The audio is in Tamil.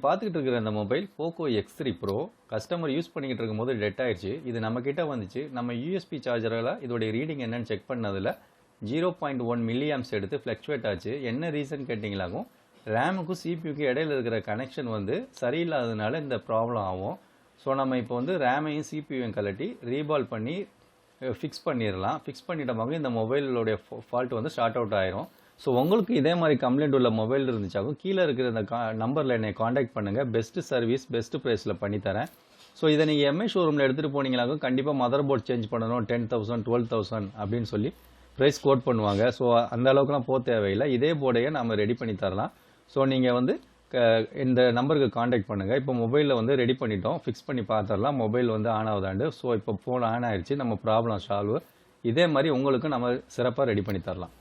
பார்த்துக்கிட்டு இருக்கிற இந்த mobile Poco X3 bro customer use பண்ணிக்கிட்டு இருக்கும்போது டெட் ஆயிடுச்சு. இது நம்ம கிட்ட வந்துச்சு. நம்ம யூஎஸ்பி சார்ஜரால் இதோடைய ரீடிங் என்னன்னு செக் பண்ணதில் 0.1 மில்லி ஆம்ஸ் எடுத்து ஃப்ளக்சுவேட் ஆச்சு. என்ன ரீசன் கேட்டிங்களாகும், ரேமுக்கும் சிபியூக்கும் இடையில இருக்கிற கனெக்ஷன் வந்து சரியில்லாததுனால இந்த ப்ராப்ளம் ஆகும். ஸோ நம்ம இப்போ வந்து ரேமையும் சிபியூவையும் கலட்டி ரீபால் பண்ணி ஃபிக்ஸ் பண்ணிடலாம். ஃபிக்ஸ் பண்ணிட்டமாக இந்த மொபைலோடைய ஃபால்ட் வந்து ஷார்ட் அவுட் ஆயிரும். ஸோ உங்களுக்கு இதே மாதிரி கம்ப்ளைண்ட் உள்ள மொபைல் இருந்துச்சாகும் கீழே இருக்கிற இந்த நம்பரில் என்னை காண்டாக்ட் பண்ணுங்கள். பெஸ்ட்டு சர்வீஸ் பெஸ்ட்டு ப்ரைஸில் பண்ணித்தரேன். ஸோ இதை நீங்கள் எம்ஐ ஷோரூமில் எடுத்துகிட்டு போனீங்களாகும் கண்டிப்பாக மதர் போர்ட் சேஞ்ச் பண்ணணும் 10,000 12,000 அப்படின்னு சொல்லி ப்ரைஸ் கோட் பண்ணுவாங்க. ஸோ அந்த அளவுக்குலாம் போக தேவையில்லை. இதே போர்டையே நம்ம ரெடி பண்ணி தரலாம். ஸோ நீங்கள் வந்து இந்த நம்பருக்கு காண்டாக்ட் பண்ணுங்கள். இப்போ மொபைலில் வந்து ரெடி பண்ணிட்டோம், ஃபிக்ஸ் பண்ணி பார்த்துடலாம். மொபைல் வந்து ஆன் ஆகுதாண்டு. ஸோ இப்போ ஃபோன் ஆன் ஆயிடுச்சு, நம்ம ப்ராப்ளம் சால்வ். இதே மாதிரி உங்களுக்கு நம்ம சிறப்பாக ரெடி பண்ணி தரலாம்.